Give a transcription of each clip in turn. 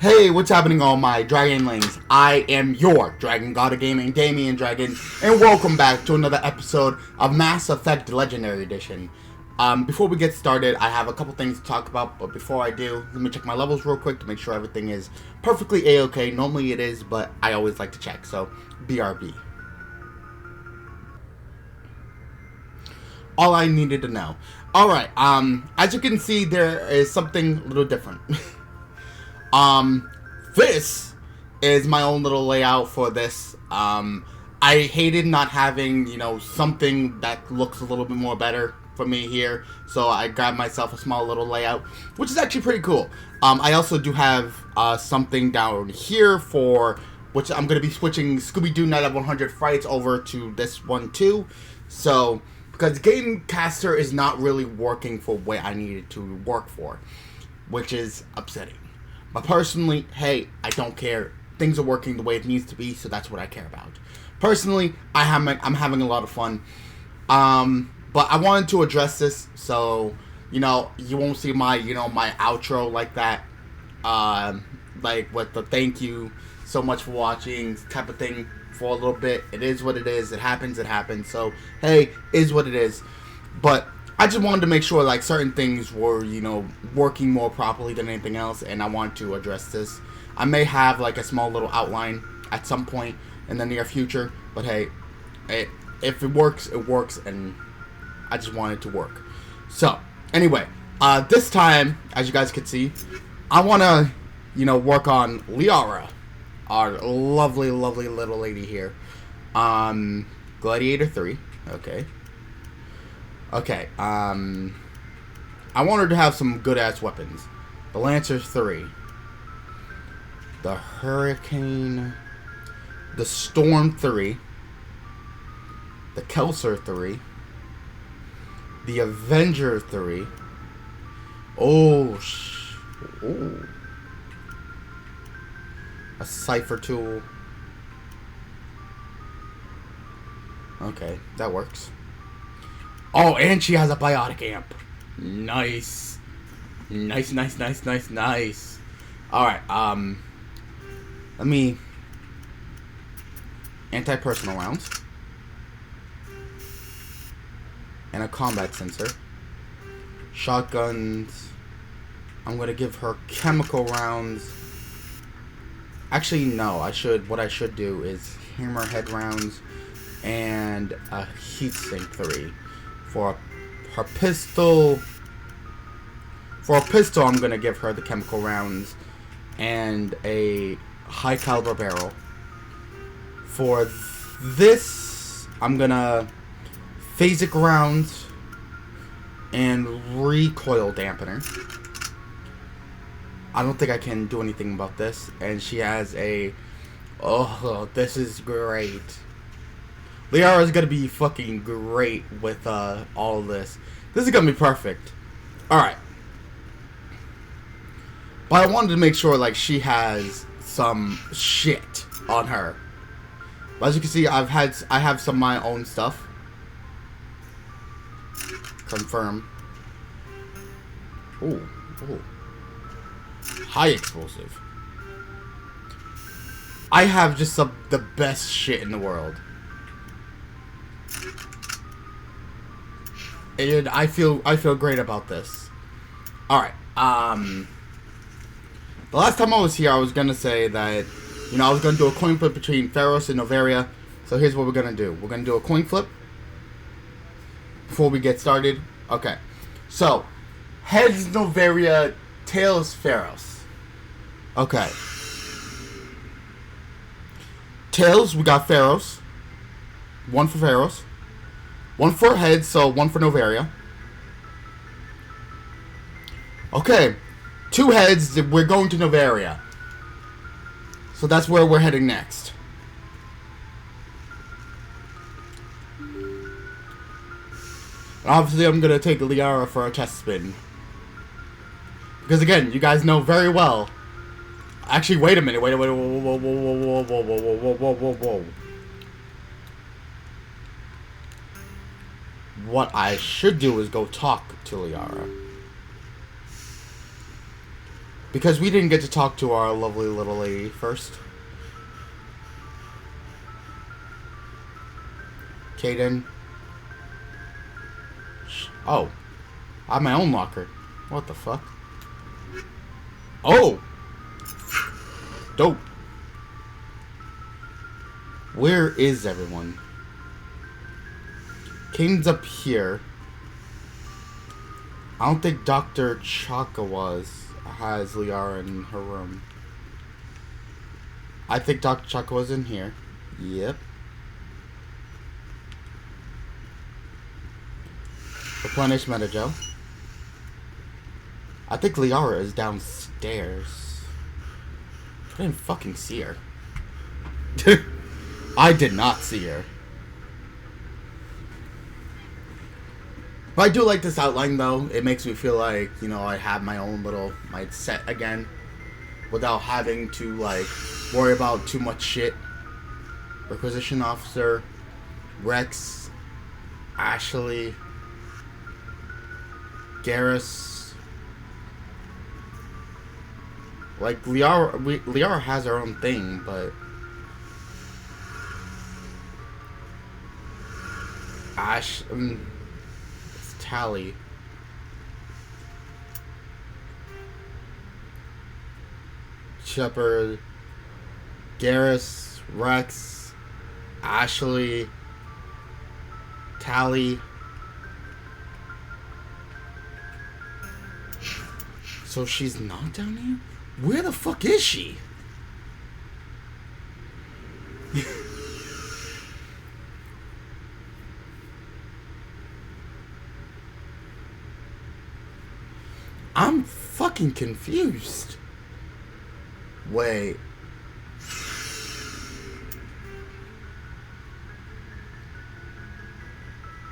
Hey, what's happening, all my Dragonlings? I am your Dragon God of Gaming, D.Dragon, and welcome back to another episode of Mass Effect Legendary Edition. Before we get started, I have a couple things to talk about, but before I do, let me check my levels real quick to make sure everything is perfectly A-OK. Normally it is, but I always like to check, so BRB. All I needed to know. Alright, as you can see, there is something a little different. This is my own little layout for this. I hated not having, something that looks a little bit more better for me here. So I grabbed myself a small little layout, which is actually pretty cool. I also do have, something down here for, which I'm going to be switching Scooby-Doo Night of 100 Frights over to this one too. So, because Gamecaster is not really working for what I needed to work for, which is upsetting. But personally, hey, I don't care. Things are working the way it needs to be, so that's what I care about. Personally, I'm having a lot of fun. But I wanted to address this, so, you won't see my, my outro like that. Like with the thank you so much for watching type of thing for a little bit. It is what it is. It happens. So, hey, is what it is. But I just wanted to make sure, like, certain things were, working more properly than anything else, and I want to address this. I may have, like, a small little outline at some point in the near future, but hey, if it works, and I just want it to work. So, anyway, this time, as you guys can see, I want to, work on Liara, our lovely, lovely little lady here. Gladiator 3, okay. Okay, I want her to have some good-ass weapons. The Lancer 3. The Hurricane. The Storm 3. The Kelser 3. The Avenger 3. Ooh. A Cipher tool. Okay, that works. Oh, and she has a biotic amp. Nice. Nice. Alright, let me... Anti-personal rounds. And a combat sensor. Shotguns. I'm gonna give her chemical rounds. Actually, no, what I should do is hammerhead rounds and a heatsink 3. For her pistol, I'm going to give her the chemical rounds and a high caliber barrel. For this, I'm going to phasic rounds and recoil dampener. I don't think I can do anything about this. And she has a... Oh, this is great. Liara is going to be fucking great with all of this. This is going to be perfect. Alright. But I wanted to make sure, like, she has some shit on her. But as you can see, I have some of my own stuff. Confirm. Ooh. High explosive. I have just the best shit in the world. And I feel great about this. Alright, the last time I was here, I was gonna say that, I was gonna do a coin flip between Pharos and Noveria. So here's what we're gonna do. We're gonna do a coin flip before we get started. Okay. So, heads Noveria, tails Pharos. Okay. Tails, we got Pharos. One for Pharos. One for heads, so one for Noveria. Okay. 2 heads, we're going to Noveria. So that's where we're heading next. Obviously, I'm going to take Liara for a test spin. Because again, you guys know very well. Actually, wait a minute. Whoa. What I should do is go talk to Liara. Because we didn't get to talk to our lovely little lady first. Kaden. Oh. I have my own locker. What the fuck? Oh! Dope. Where is everyone? Kaden's up here. I don't think Dr. Chaka has Liara in her room. I think Dr. Chaka was in here. Yep. Replenish Metagel. I think Liara is downstairs. I didn't fucking see her. I did not see her. But I do like this outline though. It makes me feel like, you know, I have my own little set again. Without having to like worry about too much shit. Requisition Officer, Rex, Ashley, Garrus. Like Liara has her own thing, but it's Tally. Shepard, Garrus, Rex, Ashley, Tally. So she's not down here? Where the fuck is she? I'm fucking confused. Wait.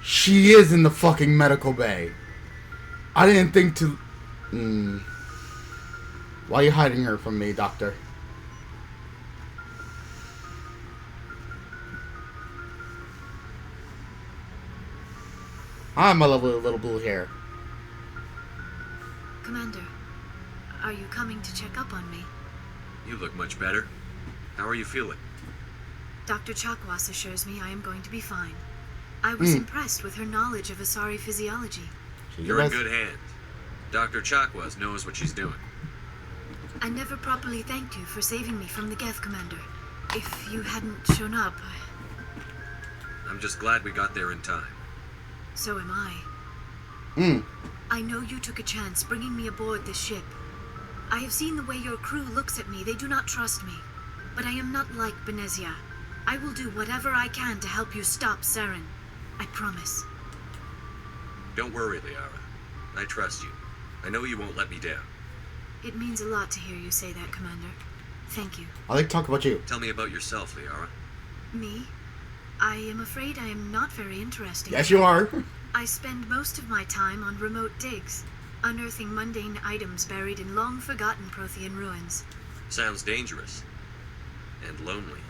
She is in the fucking medical bay. I didn't think to... Why are you hiding her from me, Doctor? Hi, my lovely little blue hair. Commander, are you coming to check up on me? You look much better. How are you feeling? Dr. Chakwas assures me I am going to be fine. I was impressed with her knowledge of Asari physiology. You're in good hands. Dr. Chakwas knows what she's doing. I never properly thanked you for saving me from the Geth, Commander. If you hadn't shown up, I'm just glad we got there in time. So am I. I know you took a chance bringing me aboard this ship. I have seen the way your crew looks at me. They do not trust me. But I am not like Benezia. I will do whatever I can to help you stop Saren. I promise. Don't worry, Liara. I trust you. I know you won't let me down. It means a lot to hear you say that, Commander. Thank you. I like to talk about you. Tell me about yourself, Liara. Me? I am afraid I am not very interesting. Yes, you are. I spend most of my time on remote digs, unearthing mundane items buried in long-forgotten Prothean ruins. Sounds dangerous. And lonely.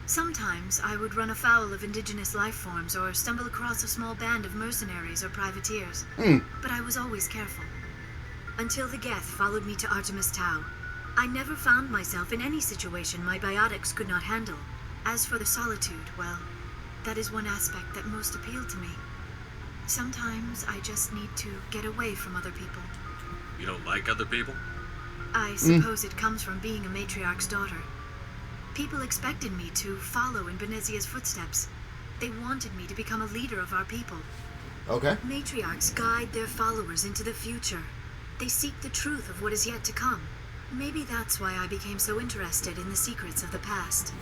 Sometimes I would run afoul of indigenous life forms or stumble across a small band of mercenaries or privateers. But I was always careful. Until the Geth followed me to Artemis Tau. I never found myself in any situation my biotics could not handle. As for the solitude, well, that is one aspect that most appealed to me. Sometimes I just need to get away from other people. You don't like other people? I suppose it comes from being a matriarch's daughter. People expected me to follow in Benezia's footsteps. They wanted me to become a leader of our people. Okay. Matriarchs guide their followers into the future. They seek the truth of what is yet to come. Maybe that's why I became so interested in the secrets of the past.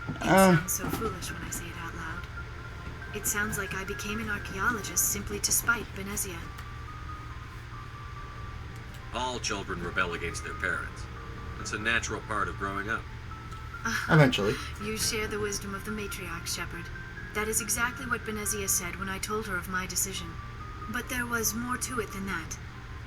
It sounds so foolish when I say it out loud. It sounds like I became an archaeologist simply to spite Benezia. All children rebel against their parents. It's a natural part of growing up. Eventually. You share the wisdom of the matriarch, Shepard. That is exactly what Benezia said when I told her of my decision. But there was more to it than that.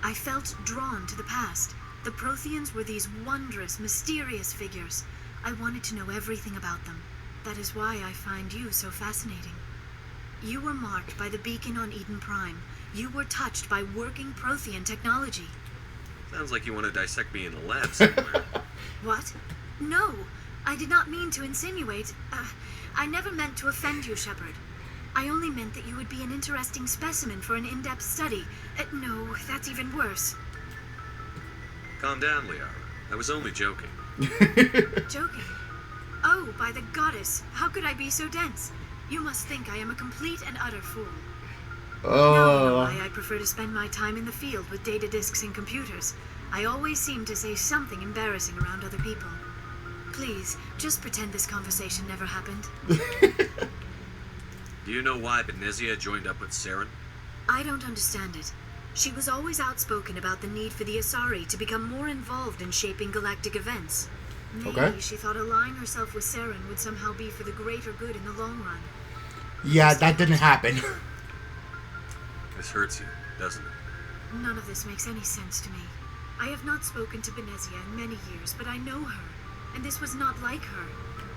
I felt drawn to the past. The Protheans were these wondrous, mysterious figures. I wanted to know everything about them. That is why I find you so fascinating. You were marked by the beacon on Eden Prime. You were touched by working Prothean technology. Sounds like you want to dissect me in a lab somewhere. What? No, I did not mean to insinuate. I never meant to offend you, Shepard. I only meant that you would be an interesting specimen for an in-depth study. No, that's even worse. Calm down, Liara. I was only joking. Joking? Oh, by the goddess, how could I be so dense? You must think I am a complete and utter fool. Oh. Now you know why I prefer to spend my time in the field with data disks and computers. I always seem to say something embarrassing around other people. Please, just pretend this conversation never happened. Do you know why Benezia joined up with Saren? I don't understand it. She was always outspoken about the need for the Asari to become more involved in shaping galactic events. Maybe she thought allying herself with Saren would somehow be for the greater good in the long run. Yeah, that didn't happen. This hurts you, doesn't it? None of this makes any sense to me. I have not spoken to Benezia in many years, but I know her. And this was not like her.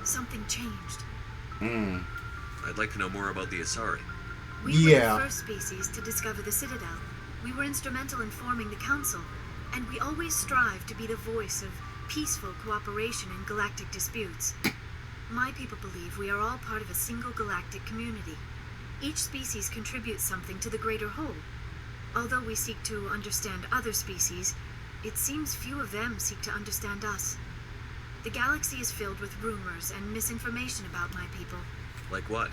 Something changed. I'd like to know more about the Asari. We were the first species to discover the Citadel. We were instrumental in forming the Council, and we always strive to be the voice of peaceful cooperation in galactic disputes. My people believe we are all part of a single galactic community. Each species contributes something to the greater whole. Although we seek to understand other species, it seems few of them seek to understand us. The galaxy is filled with rumors and misinformation about my people. Like what?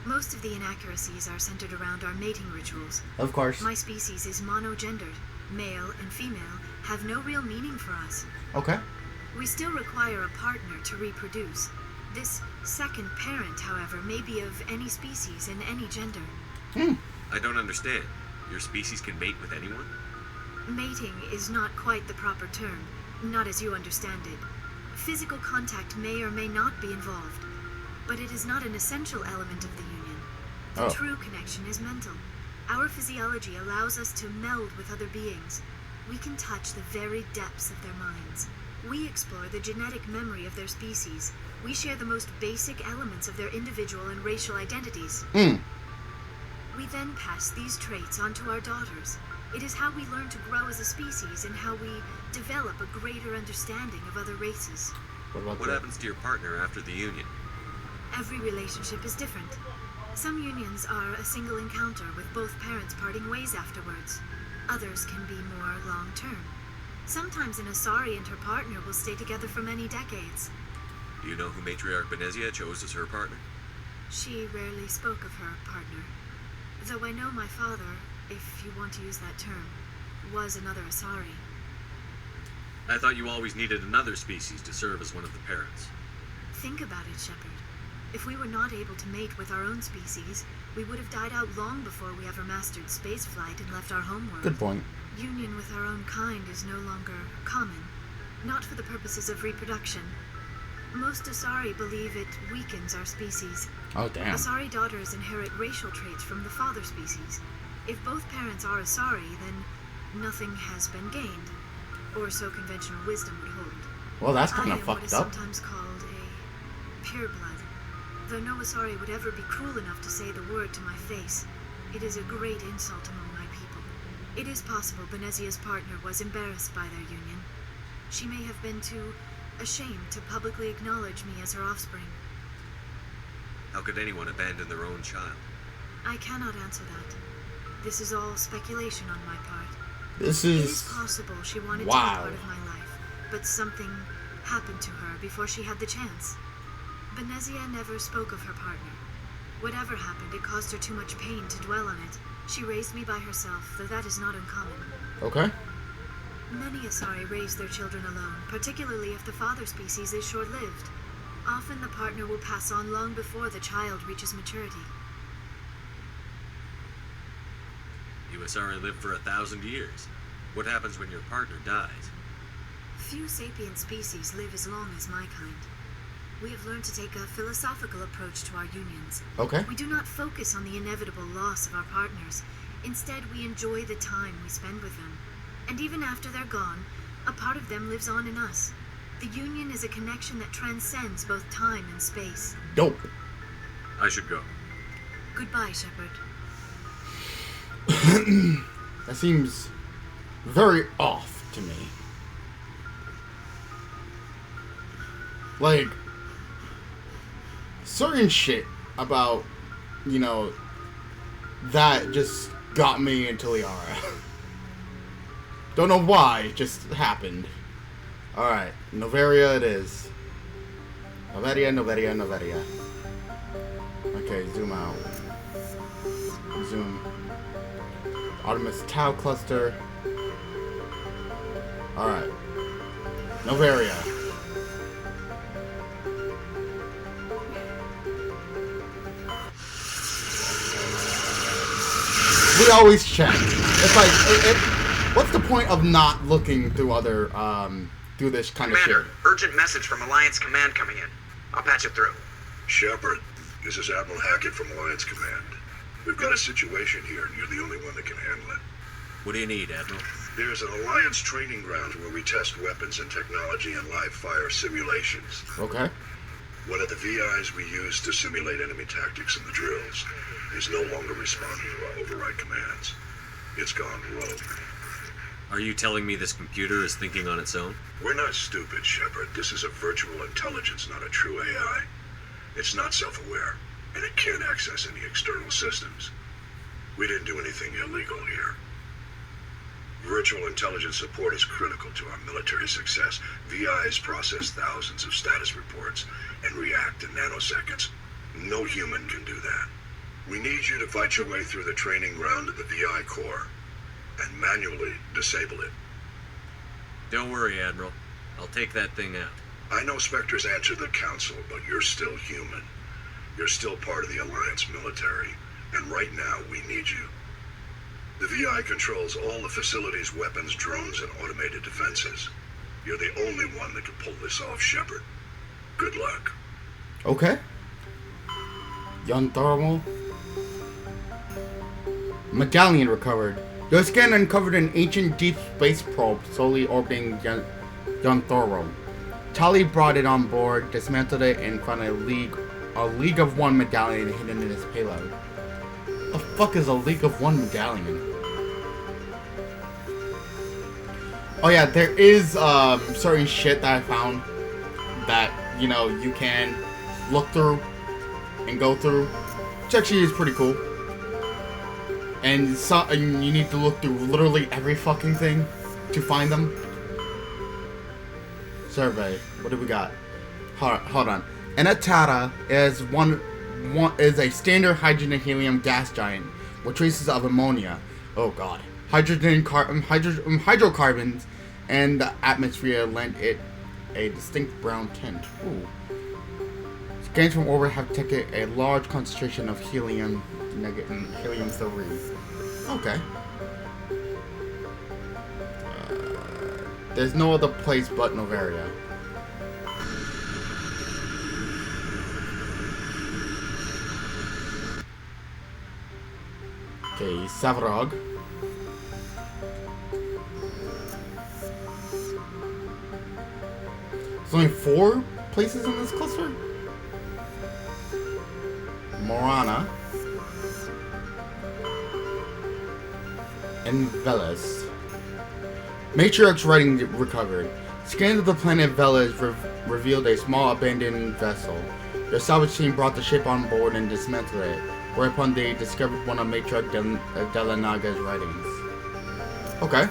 Most of the inaccuracies are centered around our mating rituals. Of course. My species is monogendered. Male and female have no real meaning for us. Okay. We still require a partner to reproduce. This second parent, however, may be of any species and any gender. I don't understand. Your species can mate with anyone? Mating is not quite the proper term, not as you understand it. Physical contact may or may not be involved, but it is not an essential element of the union. The true connection is mental. Our physiology allows us to meld with other beings. We can touch the very depths of their minds. We explore the genetic memory of their species. We share the most basic elements of their individual and racial identities. We then pass these traits on to our daughters. It is how we learn to grow as a species and how we develop a greater understanding of other races. What happens to your partner after the union? Every relationship is different. Some unions are a single encounter with both parents parting ways afterwards. Others can be more long-term. Sometimes an Asari and her partner will stay together for many decades. Do you know who Matriarch Benezia chose as her partner? She rarely spoke of her partner. Though I know my father, if you want to use that term, was another Asari. I thought you always needed another species to serve as one of the parents. Think about it, Shepard. If we were not able to mate with our own species, we would have died out long before we ever mastered spaceflight and left our homeworld. Good point. Union with our own kind is no longer common, not for the purposes of reproduction. Most Asari believe it weakens our species. Oh, damn. Asari daughters inherit racial traits from the father species. If both parents are Asari, then nothing has been gained, or so conventional wisdom would hold. Well, that's kind I of am what fucked is up. sometimes called a pureblood. Though no Asari would ever be cruel enough to say the word to my face, it is a great insult among my people. It is possible Benezia's partner was embarrassed by their union. She may have been too ashamed to publicly acknowledge me as her offspring. How could anyone abandon their own child? I cannot answer that. This is all speculation on my part. This It is... is possible she wanted to be Wow. part of my life, but something happened to her before she had the chance. Benezia never spoke of her partner. Whatever happened, it caused her too much pain to dwell on it. She raised me by herself, though that is not uncommon. Okay. Many Asari raise their children alone, particularly if the father species is short-lived. Often the partner will pass on long before the child reaches maturity. You Asari live for 1,000 years. What happens when your partner dies? Few sapient species live as long as my kind. We have learned to take a philosophical approach to our unions. Okay. We do not focus on the inevitable loss of our partners. Instead, we enjoy the time we spend with them. And even after they're gone, a part of them lives on in us. The union is a connection that transcends both time and space. Dope. I should go. Goodbye, Shepard. That seems very off to me. Like, certain shit about, you know, that just got me into Liara. Don't know why, it just happened. Alright, Noveria it is. Noveria, Noveria, Noveria. Okay, zoom out. Zoom. Artemis Tau cluster. Alright. Noveria. We always check. It's like, what's the point of not looking through other, through this kind of shit? Commander, urgent message from Alliance Command coming in. I'll patch it through. Shepard, this is Admiral Hackett from Alliance Command. We've got a situation here, and you're the only one that can handle it. What do you need, Admiral? There's an Alliance training ground where we test weapons and technology in live fire simulations. Okay. One of the VIs we use to simulate enemy tactics in the drills is no longer responding to our override commands. It's gone rogue. Are you telling me this computer is thinking on its own? We're not stupid, Shepard. This is a virtual intelligence, not a true AI. It's not self-aware, and it can't access any external systems. We didn't do anything illegal here. Virtual intelligence support is critical to our military success. VIs process thousands of status reports and react in nanoseconds. No human can do that. We need you to fight your way through the training ground of the VI core and manually disable it. Don't worry, Admiral. I'll take that thing out. I know Spectres answer the Council, but you're still human. You're still part of the Alliance military, and right now we need you. The VI controls all the facility's weapons, drones, and automated defenses. You're the only one that can pull this off, Shepard. Good luck. Okay. Young Thermal. Medallion recovered. Your scan uncovered an ancient deep space probe slowly orbiting young Thoro. Tali brought it on board, dismantled it, and found a League of One medallion hidden in its payload. The fuck is a League of One medallion? Oh yeah, there is certain shit that I found that, you know, you can look through and go through, which actually is pretty cool. And you need to look through literally every fucking thing to find them. Survey. What do we got? Hold on. Anatara is a standard hydrogen and helium gas giant with traces of ammonia. Oh god. Hydrocarbons and the atmosphere lend it a distinct brown tint. Ooh. Scans from orbit have detected a large concentration of helium helium-3. Okay. There's no other place but Noveria. Okay, Savrog. There's only 4 places in this cluster? Morana. And Veles. Matriarch's writing recovered. Scans of the planet Veles revealed a small abandoned vessel. Their salvage team brought the ship on board and dismantled it, whereupon they discovered one of Matriarch Delanaga's writings. Okay.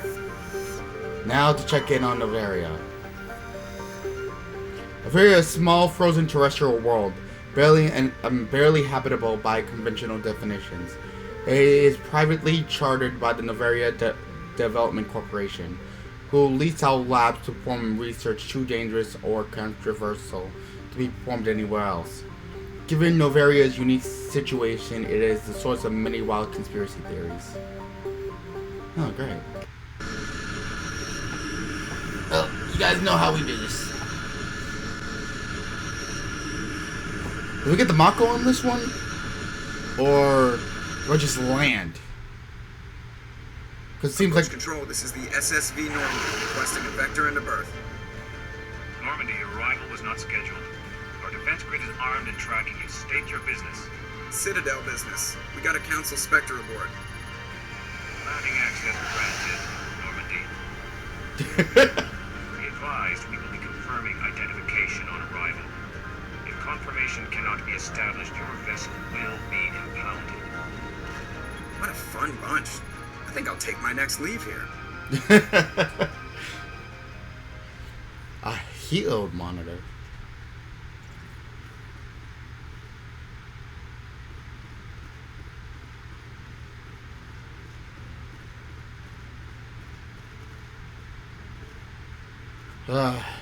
Now to check in on Noveria. Noveria is a small, frozen terrestrial world, barely habitable by conventional definitions. It is privately chartered by the Noveria Development Corporation, who lease out labs to perform research too dangerous or controversial to be performed anywhere else. Given Noveria's unique situation, it is the source of many wild conspiracy theories. Oh, great. Well, you guys know how we do this. Did we get the Mako on this one? Or just land? Because it seems like... Control, this is the SSV Normandy, requesting a vector into berth. Normandy, your arrival was not scheduled. Our defense grid is armed and tracking you. State your business. Citadel business. We got a Council Spectre aboard. Landing access granted. Normandy, Be advised, we will be confirming identification on arrival. If confirmation cannot be established, your vessel will be impounded. What a fun bunch. I think I'll take my next leave here. A healed monitor.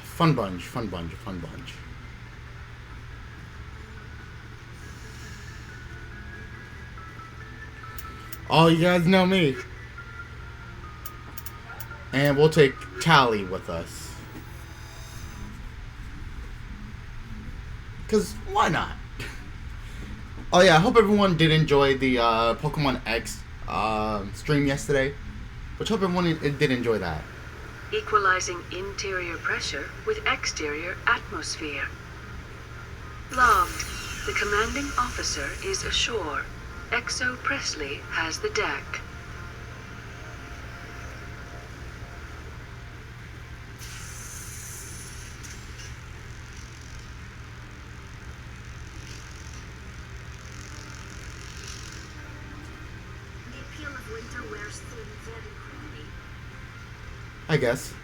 Fun bunch, fun bunch, fun bunch. Oh, you guys know me. And we'll take Tally with us. Because why not? Oh yeah, I hope everyone did enjoy the Pokemon X stream yesterday. Which hope everyone did enjoy that. Equalizing interior pressure with exterior atmosphere. Logged. The commanding officer is ashore. Exo Presley has the deck. The appeal of winter wears thin very quickly. I guess.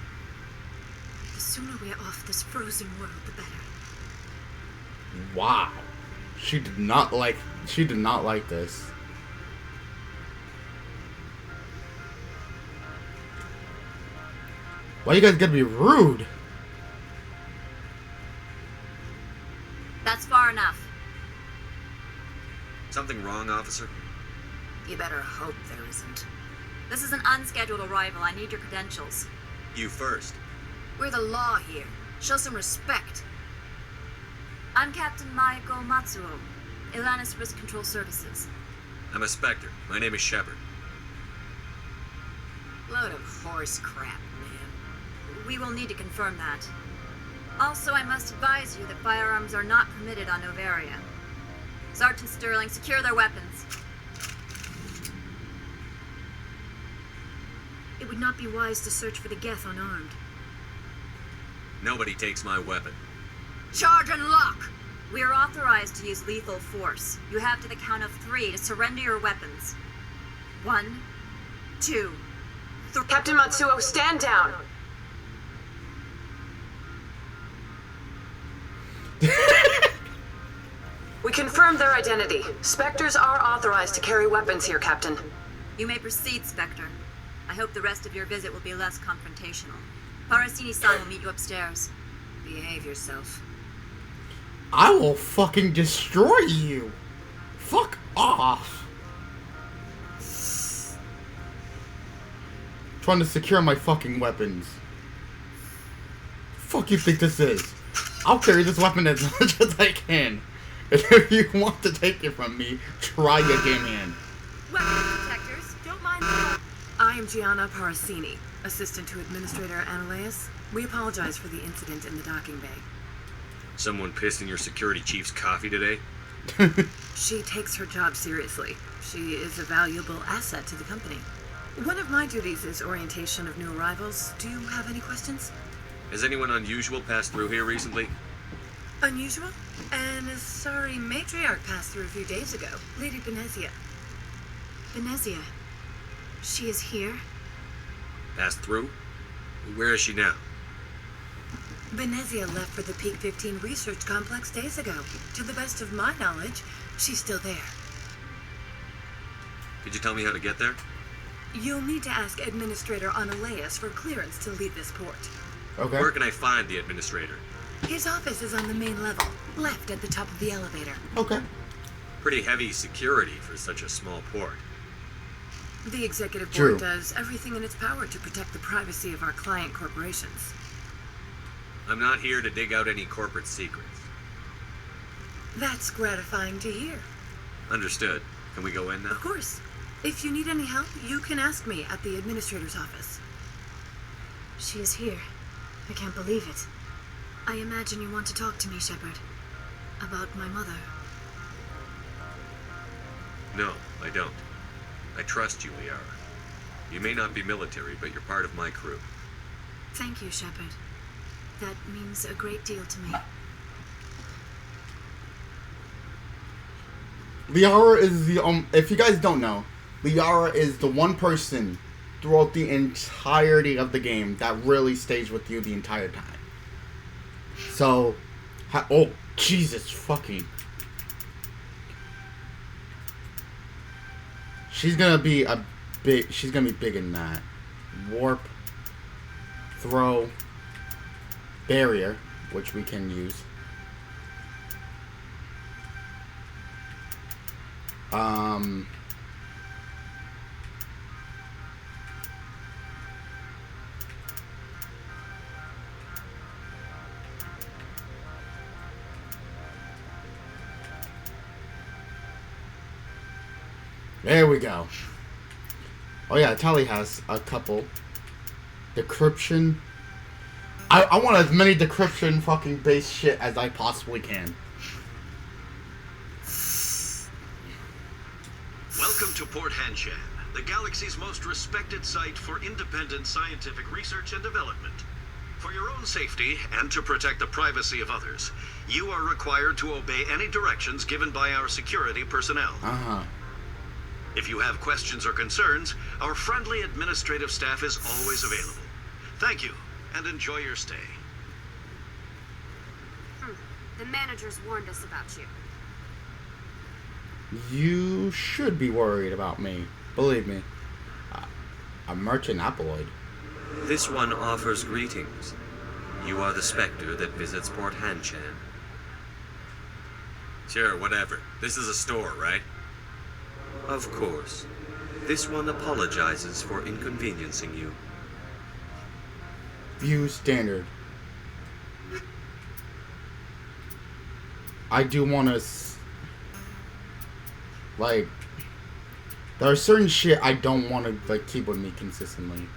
The sooner we're off this frozen world, the better. Wow. She did not like this. Why you guys gotta be rude? That's far enough. Something wrong, officer? You better hope there isn't. This is an unscheduled arrival. I need your credentials. You first. We're the law here. Show some respect. I'm Captain Maiko Matsuo, Ilanis Risk Control Services. I'm a Spectre. My name is Shepard. Load of horse crap, man. We will need to confirm that. Also, I must advise you that firearms are not permitted on Noveria. Sergeant Sterling, secure their weapons. It would not be wise to search for the Geth unarmed. Nobody takes my weapon. Charge and lock! We are authorized to use lethal force. You have to the count of 3 to surrender your weapons. 1, 2, 3. Captain Matsuo, stand down! We confirmed their identity. Spectres are authorized to carry weapons here, Captain. You may proceed, Spectre. I hope the rest of your visit will be less confrontational. Parasini-san will meet you upstairs. Behave yourself. I will fucking destroy you. Fuck off. Trying to secure my fucking weapons. Fuck you think this is? I'll carry this weapon as much as I can. And if you want to take it from me, try your damn hand. Weapon detectors, don't mind the... I am Gianna Parasini, assistant to Administrator Analeas. We apologize for the incident in the docking bay. Someone pissed in your security chief's coffee today? She takes her job seriously. She is a valuable asset to the company. One of my duties is orientation of new arrivals. Do you have any questions? Has anyone unusual passed through here recently? Unusual? And a sorry matriarch passed through a few days ago. Lady Benezia. Benezia. She is here? Passed through? Where is she now? Benezia left for the Peak 15 research complex days ago. To the best of my knowledge, she's still there. Could you tell me how to get there? You'll need to ask Administrator Analeas for clearance to leave this port. Okay. Where can I find the administrator? His office is on the main level, left at the top of the elevator. Okay. Pretty heavy security for such a small port. The executive True. board does everything in its power to protect the privacy of our client corporations. I'm not here to dig out any corporate secrets. That's gratifying to hear. Understood. Can we go in now? Of course. If you need any help, you can ask me at the administrator's office. She is here. I can't believe it. I imagine you want to talk to me, Shepard. About my mother. No, I don't. I trust you, Liara. You may not be military, but you're part of my crew. Thank you, Shepard. That means a great deal to me. Liara is the if you guys don't know, Liara is the one person throughout the entirety of the game that really stays with you the entire time. So, oh Jesus fucking! She's gonna be She's gonna be big in that. Warp, throw, barrier, which we can use. There we go. Oh yeah, Tali has a couple. Decryption. I want as many decryption fucking based shit as I possibly can. Welcome to Port Hanshan, the galaxy's most respected site for independent scientific research and development. For your own safety and to protect the privacy of others, you are required to obey any directions given by our security personnel. If you have questions or concerns, our friendly administrative staff is always available. Thank you, and enjoy your stay. The managers warned us about you. You should be worried about me. Believe me. A merchant apoloid. This one offers greetings. You are the Spectre that visits Port Hanshan. Sure, whatever. This is a store, right? Of course. This one apologizes for inconveniencing you. View standard. I do want to... Like... There are certain shit I don't want to like keep with me consistently.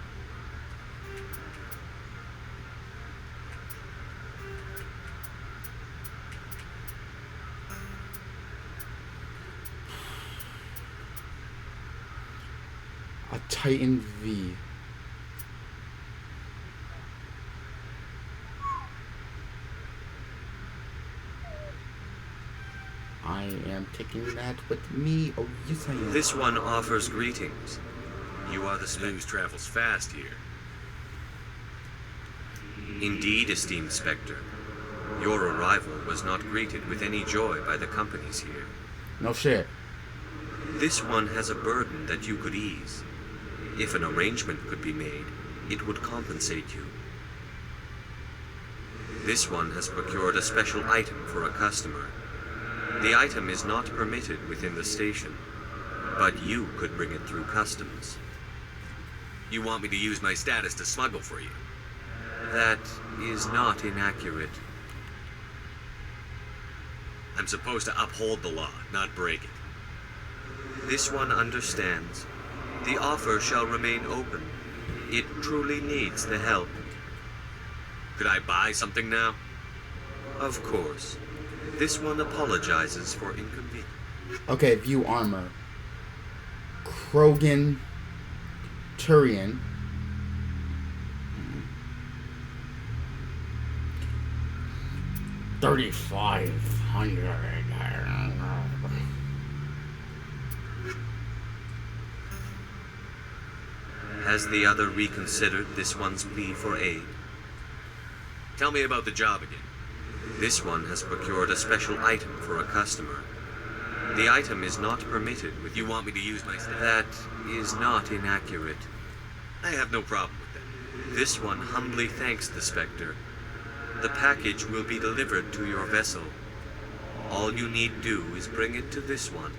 A Titan V. I am taking that with me. Oh, yes, I am. This one offers greetings. You are the News travels fast here. Indeed, esteemed Spectre. Your arrival was not greeted with any joy by the companies here. No shit. This one has a burden that you could ease. If an arrangement could be made, it would compensate you. This one has procured a special item for a customer. The item is not permitted within the station, but you could bring it through customs. You want me to use my status to smuggle for you? That is not inaccurate. I'm supposed to uphold the law, not break it. This one understands. The offer shall remain open. It truly needs the help. Could I buy something now? Of course. This one apologizes for inconvenience. Okay, view armor. Krogan Turian. $3,500. Has the other reconsidered this one's plea for aid? Tell me about the job again. This one has procured a special item for a customer. The item is not permitted with You want me to use my status? That is not inaccurate. I have no problem with that. This one humbly thanks the Spectre. The package will be delivered to your vessel. All you need do is bring it to this one.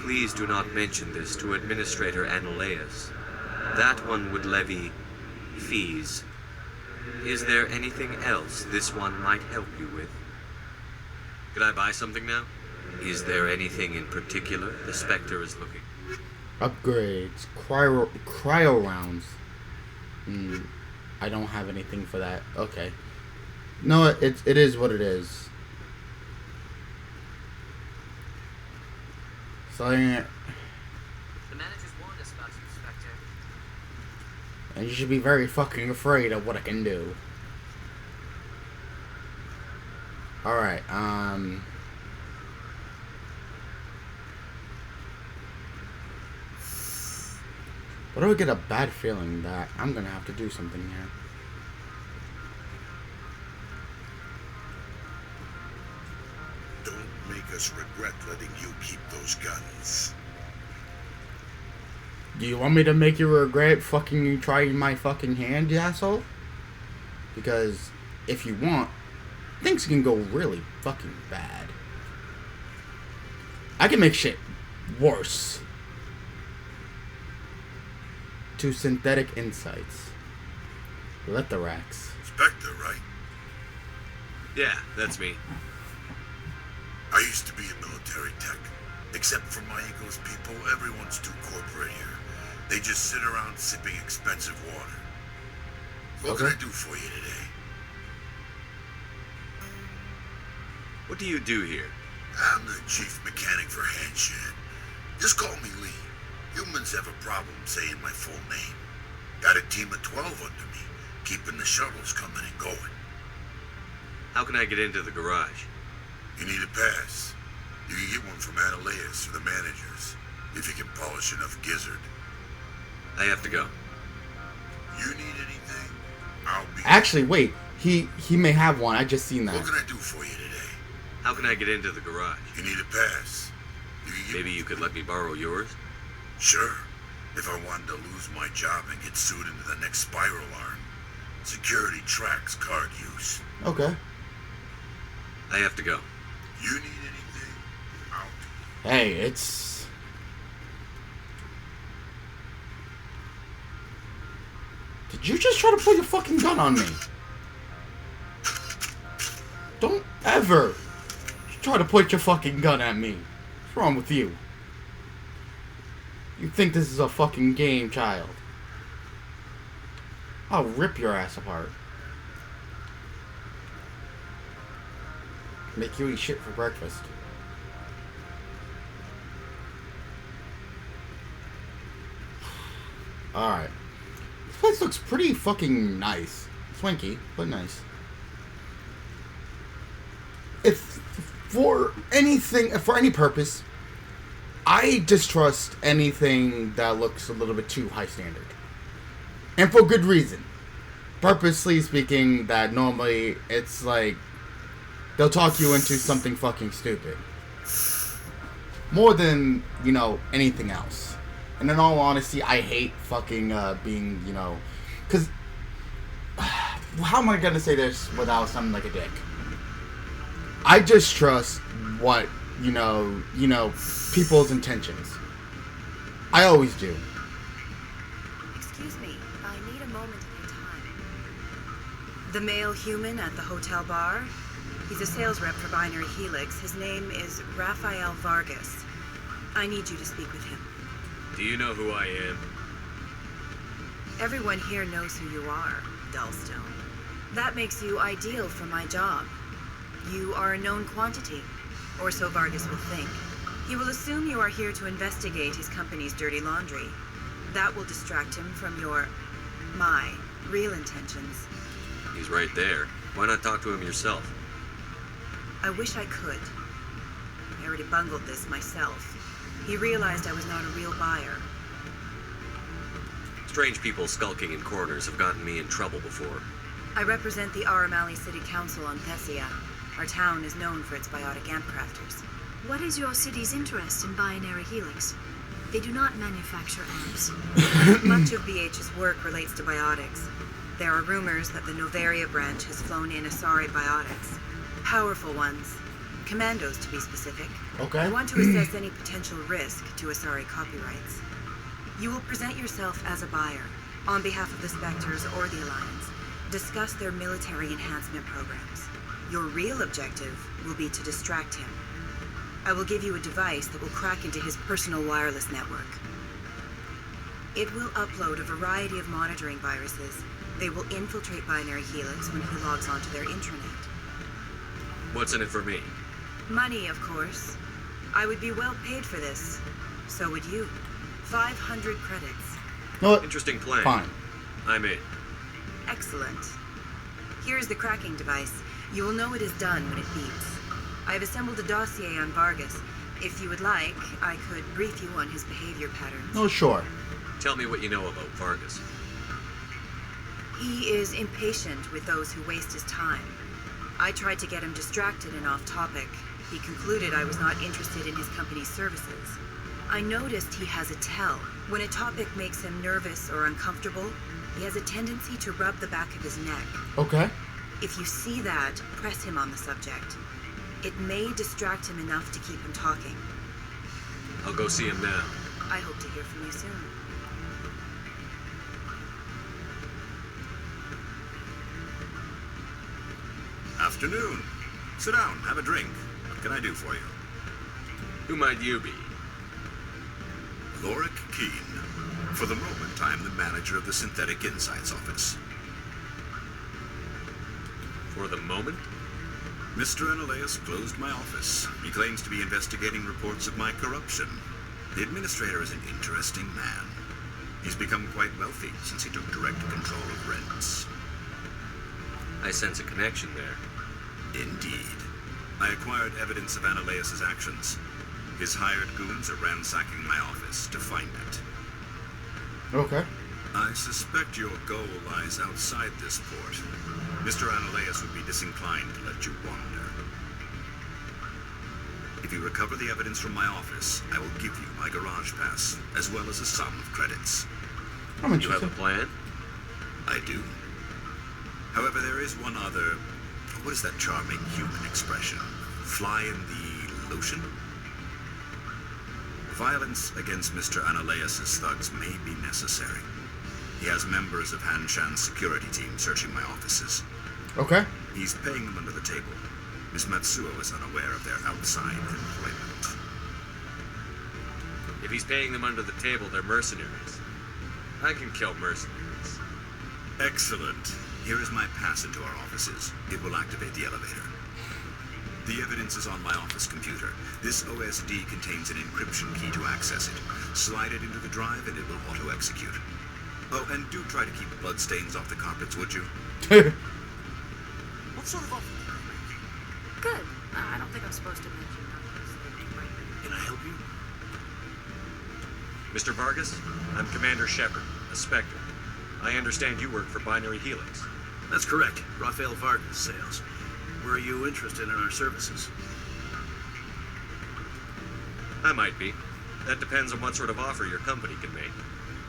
Please do not mention this to Administrator Analaeus. That one would levy fees. Is there anything else this one might help you with? Could I buy something now? Is there anything in particular the Spectre is looking? Upgrades. Cryo rounds. I don't have anything for that. Okay. No, it is what it is. So The managers warned us about you, Spectre. And you should be very fucking afraid of what I can do. Alright, But I get a bad feeling that I'm gonna have to do something here. Don't make us regret letting you keep those guns. Do you want me to make you regret fucking trying my fucking hand, you asshole? Because if you want, things can go really fucking bad. I can make shit worse. To synthetic insights. Let the racks. Spectre, right? Yeah, that's me. I used to be in military tech. Except for my Eagles people, everyone's too corporate here. They just sit around sipping expensive water. What can I do for you today? What do you do here? I'm the chief mechanic for Hanshan. Just call me Lee. Humans have a problem saying my full name. Got a team of 12 under me, keeping the shuttles coming and going. How can I get into the garage? You need a pass. You can get one from Adelaus or the managers, if you can polish enough gizzard. I have to go. You need anything? I'll be... Actually, wait. He may have one. I just seen that. What can I do for you today? How can I get into the garage? You need a pass. Maybe you could let me borrow yours? Sure. If I wanted to lose my job and get sued into the next spiral arm. Security tracks card use. Okay. I have to go. You need anything? Out. Hey, it's... Did you just try to pull your fucking gun on me? Don't ever try to point your fucking gun at me. What's wrong with you? You think this is a fucking game, child? I'll rip your ass apart. Make you eat shit for breakfast. Alright. This place looks pretty fucking nice. Swanky, but nice. If for anything, for any purpose, I distrust anything that looks a little bit too high standard. And for good reason. Purposely speaking, that normally it's like they'll talk you into something fucking stupid. More than, you know, anything else. And in all honesty, I hate fucking being, you know, because how am I gonna say this without sounding like a dick? I distrust what, you know, people's intentions. I always do. Excuse me, I need a moment of your time. The male human at the hotel bar? He's a sales rep for Binary Helix. His name is Rafael Vargas. I need you to speak with him. Do you know who I am? Everyone here knows who you are, Dullstone. That makes you ideal for my job. You are a known quantity, or so Vargas will think. He will assume you are here to investigate his company's dirty laundry. That will distract him from my real intentions. He's right there. Why not talk to him yourself? I wish I could. I already bungled this myself. He realized I was not a real buyer. Strange people skulking in corners have gotten me in trouble before. I represent the Aramali City Council on Thessia. Our town is known for its biotic amp crafters. What is your city's interest in Binary Helix? They do not manufacture amps. Much of BH's work relates to biotics. There are rumors that the Noveria branch has flown in Asari biotics. Powerful ones. Commandos, to be specific. Okay. I want to assess any potential risk to Asari copyrights. You will present yourself as a buyer, on behalf of the Spectres or the Alliance. Discuss their military enhancement programs. Your real objective will be to distract him. I will give you a device that will crack into his personal wireless network. It will upload a variety of monitoring viruses. They will infiltrate Binary Helix when he logs onto their intranet. What's in it for me? Money, of course. I would be well paid for this. So would you. 500 credits. No, interesting plan. Fine. I'm in. Excellent. Here is the cracking device. You will know it is done when it beeps. I have assembled a dossier on Vargas. If you would like, I could brief you on his behavior patterns. Oh, sure. Tell me what you know about Vargas. He is impatient with those who waste his time. I tried to get him distracted and off topic. He concluded I was not interested in his company's services. I noticed he has a tell. When a topic makes him nervous or uncomfortable, he has a tendency to rub the back of his neck. Okay. If you see that, press him on the subject. It may distract him enough to keep him talking. I'll go see him now. I hope to hear from you soon. Afternoon. Sit down, have a drink. What can I do for you? Who might you be? Lorik Keene. For the moment, I am the manager of the Synthetic Insights Office. For the moment? Mr. Analeus closed my office. He claims to be investigating reports of my corruption. The administrator is an interesting man. He's become quite wealthy since he took direct control of rents. I sense a connection there. Indeed. I acquired evidence of Analeus' actions. His hired goons are ransacking my office to find it. Okay. I suspect your goal lies outside this port. Mr. Analeus would be disinclined to let you wander. If you recover the evidence from my office, I will give you my garage pass, as well as a sum of credits. I'm You have a interested. plan? I do. However, there is one other... What is that charming human expression? Fly in the lotion? Violence against Mr. Analeus' thugs may be necessary. He has members of Han Shan's security team searching my offices. Okay. He's paying them under the table. Miss Matsuo is unaware of their outside employment. If he's paying them under the table, they're mercenaries. I can kill mercenaries. Excellent. Here is my pass into our offices. It will activate the elevator. The evidence is on my office computer. This OSD contains an encryption key to access it. Slide it into the drive and it will auto-execute. Oh, and do try to keep bloodstains off the carpets, would you? What sort of offer do you make? Good. I don't think I'm supposed to mention numbers. Can I help you? Mr. Vargas, I'm Commander Shepard, a Spectre. I understand you work for Binary Helix. That's correct. Rafael Vargas, sales. Were you interested in our services? I might be. That depends on what sort of offer your company can make.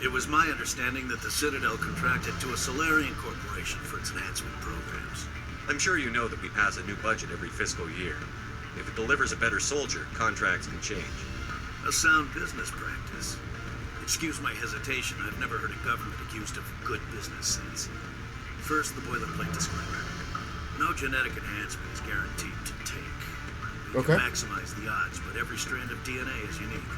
It was my understanding that the Citadel contracted to a Solarian corporation for its enhancement programs. I'm sure you know that we pass a new budget every fiscal year. If it delivers a better soldier, contracts can change. A sound business practice. Excuse my hesitation. I've never heard a government accused of good business sense. First, the boilerplate disclaimer. No genetic enhancement is guaranteed to take. You can maximize the odds, but every strand of DNA is unique.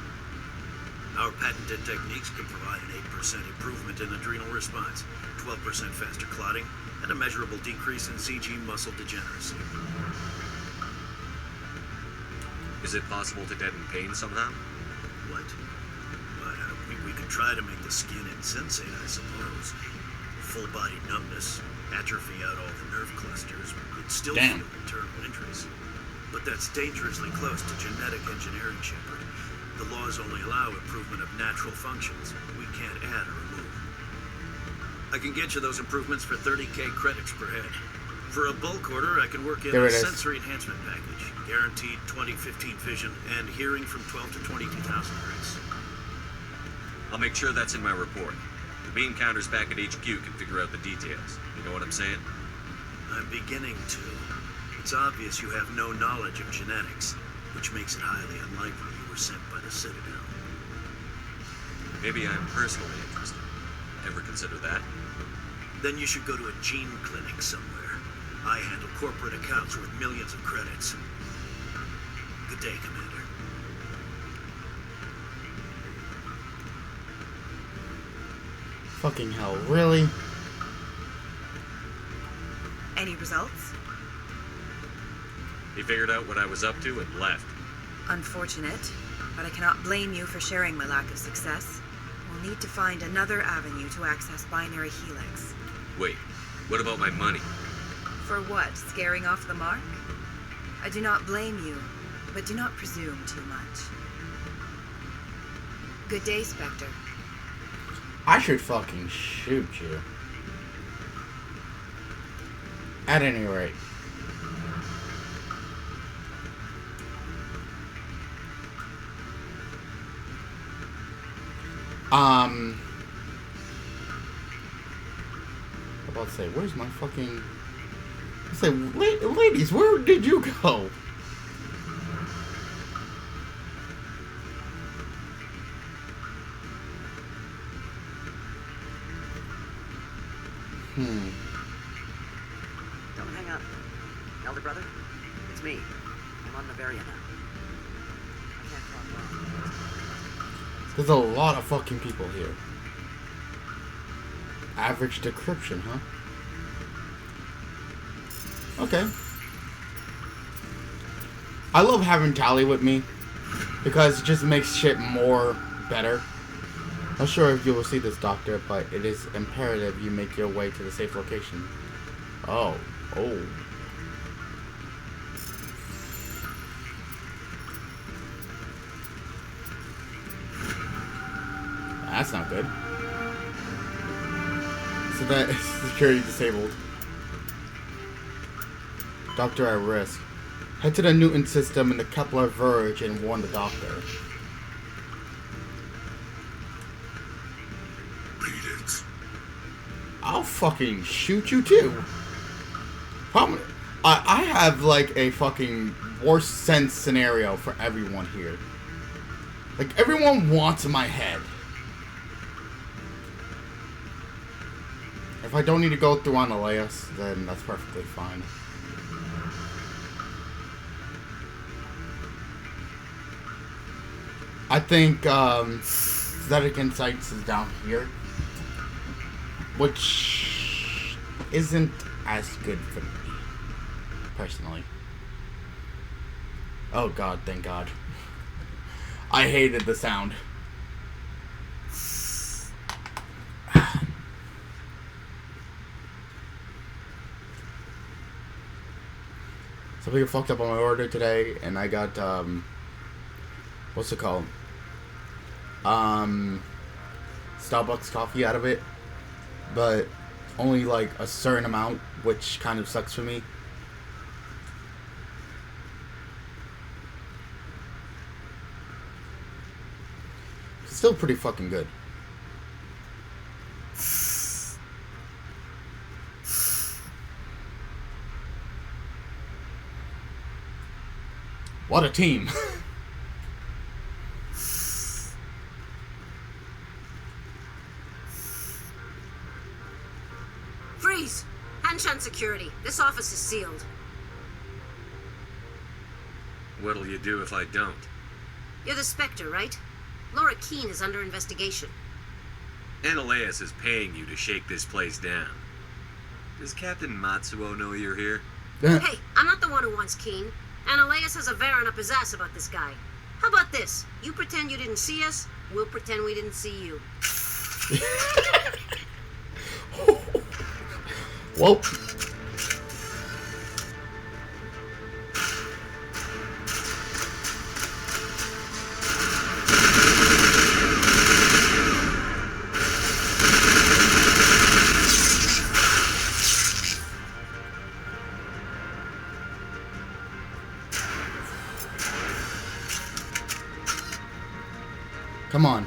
Our patented techniques can provide an 8% improvement in adrenal response, 12% faster clotting, and a measurable decrease in CG muscle degeneracy. Is it possible to deaden pain somehow? What? We could try to make the skin insensate, I suppose. Full body numbness, atrophy out all the nerve clusters, it'd still feel internal injuries. But that's dangerously close to genetic engineering, Shepard. The laws only allow improvement of natural functions. We can't add or remove. I can get you those improvements for 30k credits per head. For a bulk order, I can work in a sensory enhancement package. Guaranteed 20/15 vision and hearing from 12 to 22,000 hertz. I'll make sure that's in my report. The beam counters back at HQ can figure out the details. You know what I'm saying? I'm beginning to. It's obvious you have no knowledge of genetics, which makes it highly unlikely you were sent by the Citadel. Maybe I'm personally interested. Ever consider that? Then you should go to a gene clinic somewhere. I handle corporate accounts with millions of credits. Good day, Commander. Fucking hell, really? Any results? He figured out what I was up to and left. Unfortunate, but I cannot blame you for sharing my lack of success. will need to find another avenue to access binary helix. Wait, what about my money? For what? Scaring off the mark? I do not blame you, but do not presume too much. Good day, Spectre. I should fucking shoot you. At any rate. I'm about to say, where's my fucking... I say, ladies, where did you go? Don't hang up. Elder brother, it's me. I'm on NOVERIA now. I can't talk long. There's a lot of fucking people here. Average decryption, huh? Okay. I love having Tally with me because it just makes shit more better. Not sure if you will see this, Doctor, but it is imperative you make your way to the safe location. Oh. That's not good. So that is security disabled. Doctor at risk. Head to the Newton system in the Kepler Verge and warn the doctor. Beat it. I'll fucking shoot you too. Problem, I have like a fucking worst sense scenario for everyone here. Like everyone wants my head. If I don't need to go through on Elias, then that's perfectly fine. I think Aesthetic Insights is down here, which isn't as good for me, personally. Oh god, thank god. I hated the sound. Something fucked up on my order today, and I got, what's it called? Starbucks coffee out of it, but only like a certain amount, which kind of sucks for me. It's still pretty fucking good. What a team. Freeze! Hanshan security. This office is sealed. What'll you do if I don't? You're the Spectre, right? Laura Keene is under investigation. Ananias is paying you to shake this place down. Does Captain Matsuo know you're here? Hey, I'm not the one who wants Keene. Ananias has a Varen up his ass about this guy. How about this? You pretend you didn't see us, we'll pretend we didn't see you. Whoa. Come on.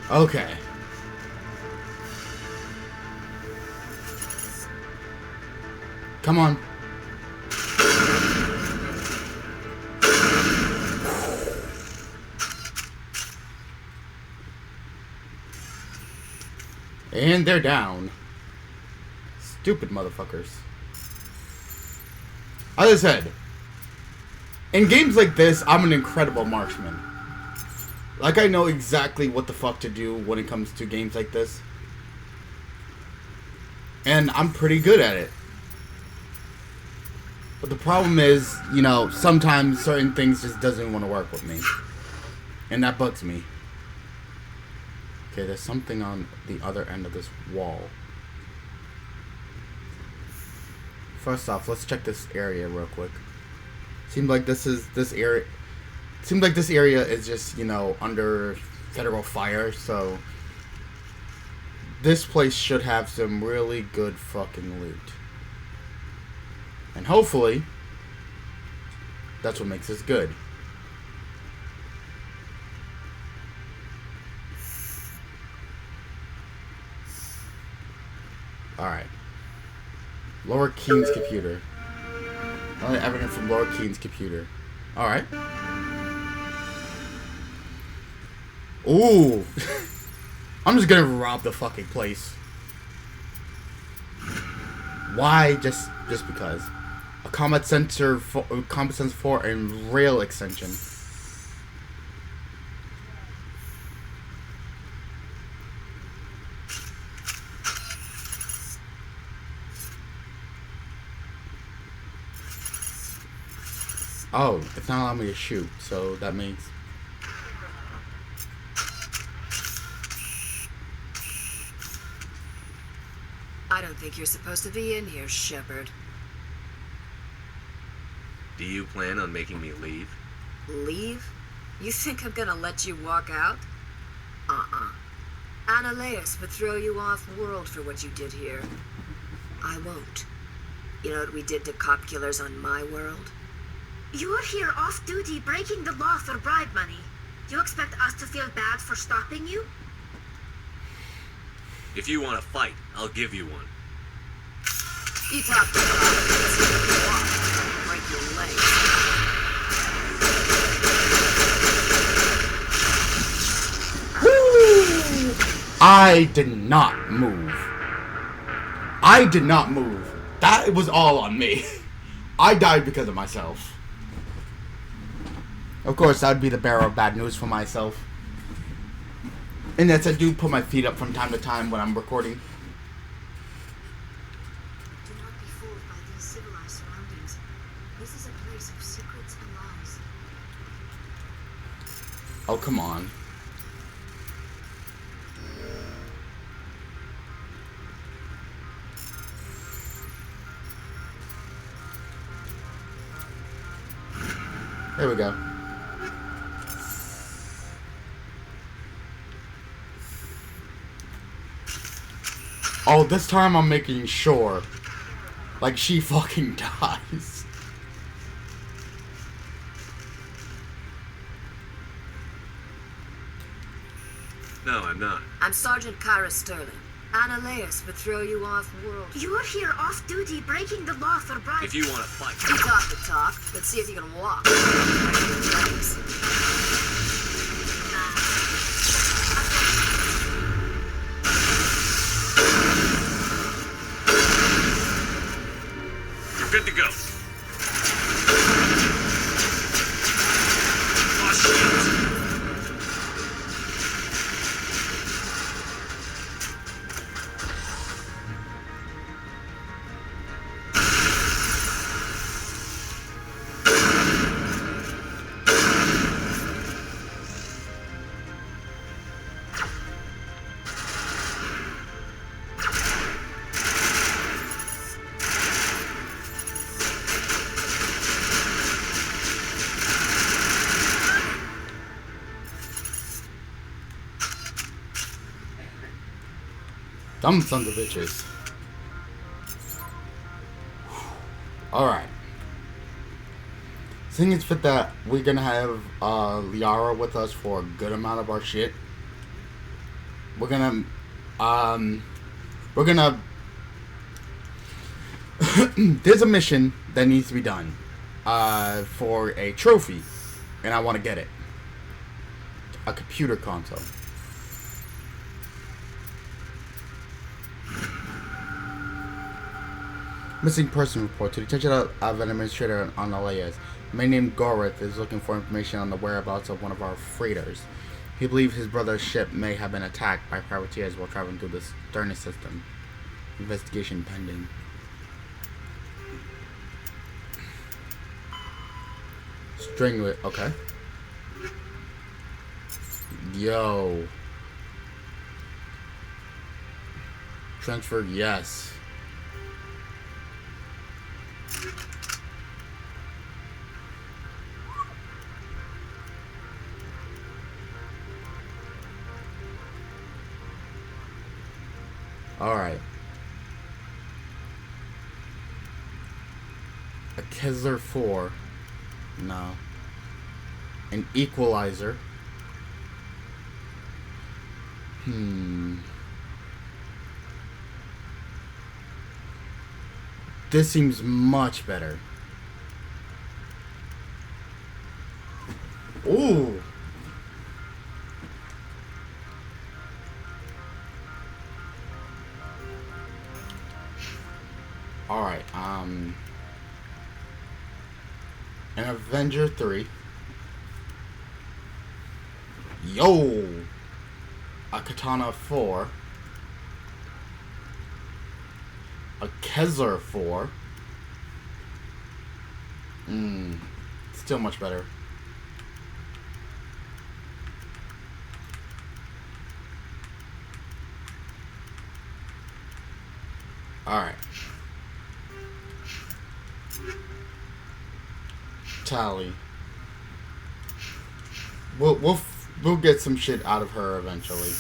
Okay. Come on. And they're down. Stupid motherfuckers. As I said, in games like this, I'm an incredible marksman. Like, I know exactly what the fuck to do when it comes to games like this. And I'm pretty good at it. But the problem is, you know, sometimes certain things just doesn't want to work with me. And that bugs me. Okay, there's something on the other end of this wall. First off, let's check this area real quick. Seems like this area is just, you know, under federal fire, so this place should have some really good fucking loot. And hopefully that's what makes this good. Alright. Laura Keene's computer. Only evidence from Laura Keene's computer. Alright. Ooh. I'm just gonna rob the fucking place. Why? Just because. A combat sensor 4 and rail extension. Oh, it's not allowing me to shoot, so that means... I don't think you're supposed to be in here, Shepard. Do you plan on making me leave? Leave? You think I'm gonna let you walk out? Ananias would throw you off-world for what you did here. I won't. You know what we did to cop killers on my world? You're here off-duty breaking the law for bribe money. You expect us to feel bad for stopping you? If you want to fight, I'll give you one. You talk to break your leg. I did not move. I did not move. That was all on me. I died because of myself. Of course, that would be the bearer of bad news for myself. And yes, I do put my feet up from time to time when I'm recording. Do not be fooled by these civilized surroundings. This is a place of secrets and lies. Oh, come on. There we go. Oh, this time I'm making sure. Like, she fucking dies. No, I'm not. I'm Sergeant Kyra Sterling. Ananias would throw you off-world. You're here off-duty breaking the law for bribe. If you want to fight... You talk the talk. Let's see if you can walk. You're good to go. Oh, shit. Dumb sons of bitches. Alright. Seeing it's fit that we're gonna have Liara with us for a good amount of our shit. We're gonna there's a mission that needs to be done for a trophy, and I want to get it. A computer console. Missing person report. To the attention of an administrator on Elias. A man named Gorith is looking for information on the whereabouts of one of our freighters. He believes his brother's ship may have been attacked by privateers while traveling through the Sternus system. Investigation pending. String with, okay. Yo. Transfer, yes. Alright. A Kessler 4. No. An equalizer. This seems much better. Ooh. Alright, an Avenger 3. Yo! A Katana 4. A Kessler 4. Still much better. Alright. Tally. We'll get some shit out of her eventually.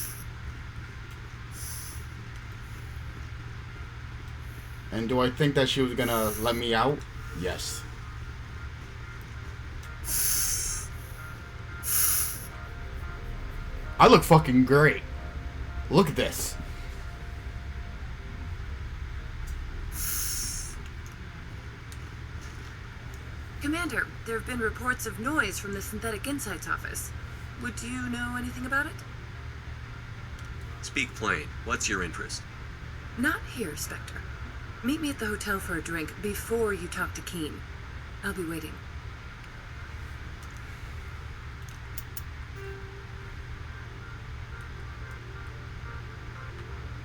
And do I think that she was gonna let me out? Yes. I look fucking great. Look at this. Commander, there have been reports of noise from the Synthetic Insights office. Would you know anything about it? Speak plain. What's your interest? Not here, Spectre. Meet me at the hotel for a drink before you talk to Keen. I'll be waiting.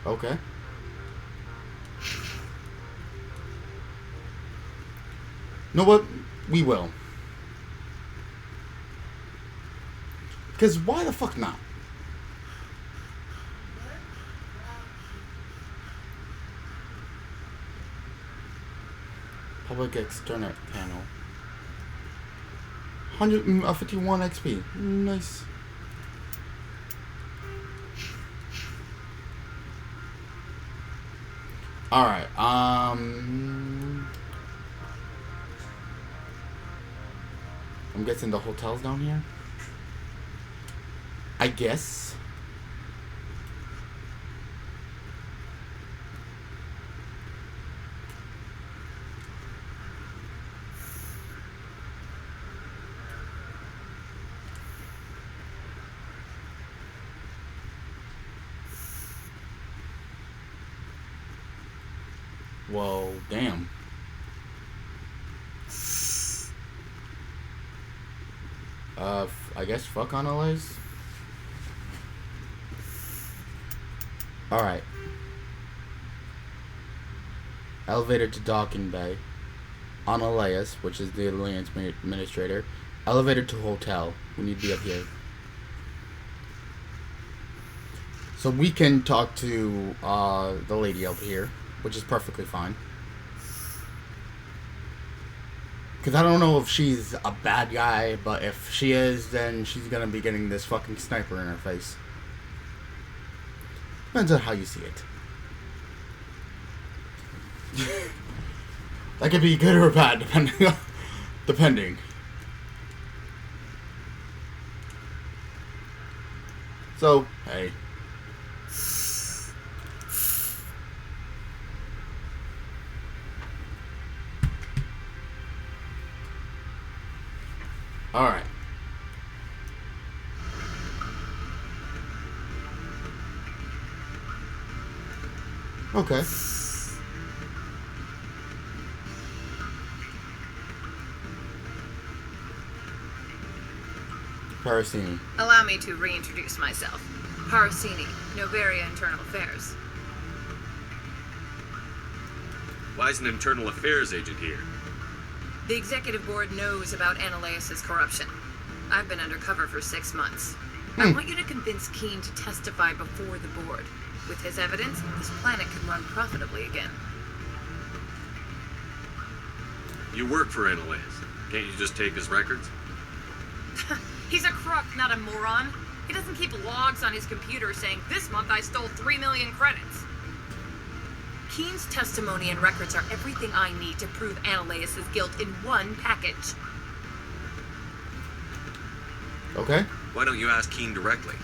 Okay. Know what? We will. Because why the fuck not? Public external panel. 151 XP. Nice. Alright, I'm guessing the hotel's down here? I guess. Whoa, damn. I guess fuck on Elias. Alright. Elevator to docking bay. On Elias, which is the Alliance administrator. Elevator to hotel. We need to be up here. So we can talk to the lady over here, which is perfectly fine. Because I don't know if she's a bad guy, but if she is, then she's gonna be getting this fucking sniper in her face. Depends on how you see it. That could be good or bad, depending. So, hey. Alright. Okay. Parasini. Allow me to reintroduce myself. Parasini, Noveria Internal Affairs. Why is an internal affairs agent here? The executive board knows about Ananias' corruption. I've been undercover for 6 months. I want you to convince Keene to testify before the board. With his evidence, this planet could run profitably again. You work for Ananias. Can't you just take his records? He's a crook, not a moron. He doesn't keep logs on his computer saying, this month I stole 3 million credits. Keene's testimony and records are everything I need to prove Ananias' guilt in one package. Okay. Why don't you ask Keene directly?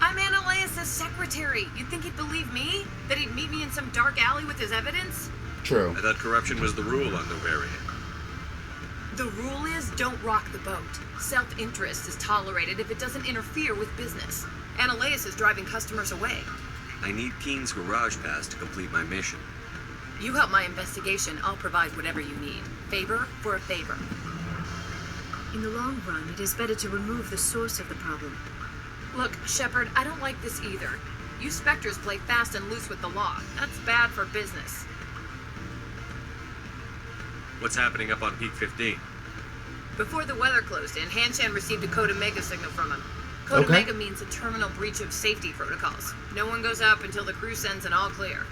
I'm Ananias' secretary. You'd think he'd believe me? That he'd meet me in some dark alley with his evidence? True. I thought corruption was the rule on Noveria. The rule is don't rock the boat. Self-interest is tolerated if it doesn't interfere with business. Ananias is driving customers away. I need Keene's garage pass to complete my mission. You help my investigation, I'll provide whatever you need. Favor for a favor. In the long run, it is better to remove the source of the problem. Look, Shepard, I don't like this either. You Spectres play fast and loose with the law. That's bad for business. What's happening up on Peak 15? Before the weather closed in, Hanshan received a Code Omega signal from him. Code Omega means a terminal breach of safety protocols. No one goes up until the crew sends an all clear.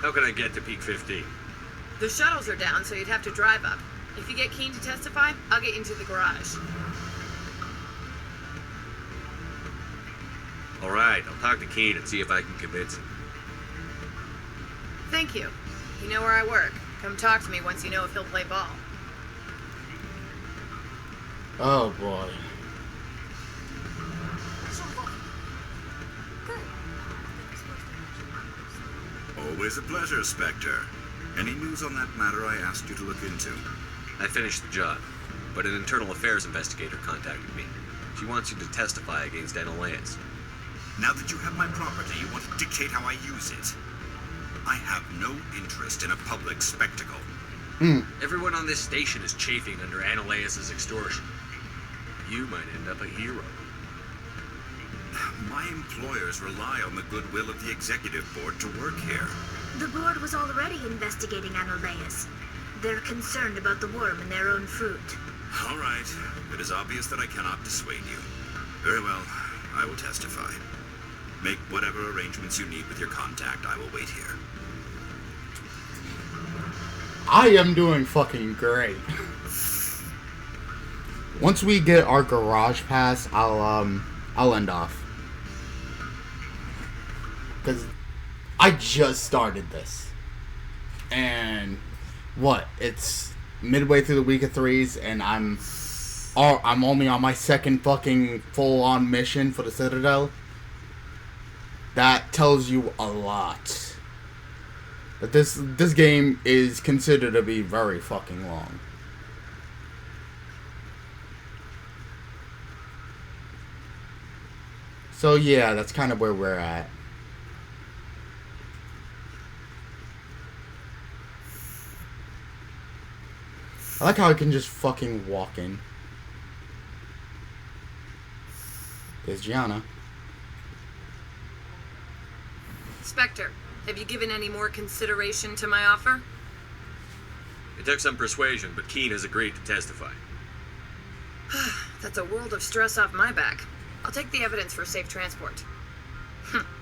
How can I get to Peak 15? The shuttles are down, so you'd have to drive up. If you get Keene to testify, I'll get you into the garage. All right, I'll talk to Keene and see if I can convince him. Thank you. You know where I work. Come talk to me once you know if he'll play ball. Oh boy. Always a pleasure, Spectre. Any news on that matter I asked you to look into? I finished the job, but an internal affairs investigator contacted me. She wants you to testify against Ananias. Now that you have my property, you want to dictate how I use it. I have no interest in a public spectacle. Everyone on this station is chafing under Ananias' extortion. You might end up a hero. My employers rely on the goodwill of the executive board to work here. The board was already investigating Ananias. They're concerned about the worm in their own fruit. All right. It is obvious that I cannot dissuade you. Very well. I will testify. Make whatever arrangements you need with your contact. I will wait here. I am doing fucking great. Once we get our garage pass, I'll end off. Cause I just started this. And what? It's midway through the week of 3s and I'm only on my second fucking full-on mission for the Citadel. That tells you a lot. But this game is considered to be very fucking long. So yeah, that's kind of where we're at. I like how I can just fucking walk in. There's Gianna. Spectre, have you given any more consideration to my offer? It took some persuasion, but Keene has agreed to testify. That's a world of stress off my back. I'll take the evidence for safe transport.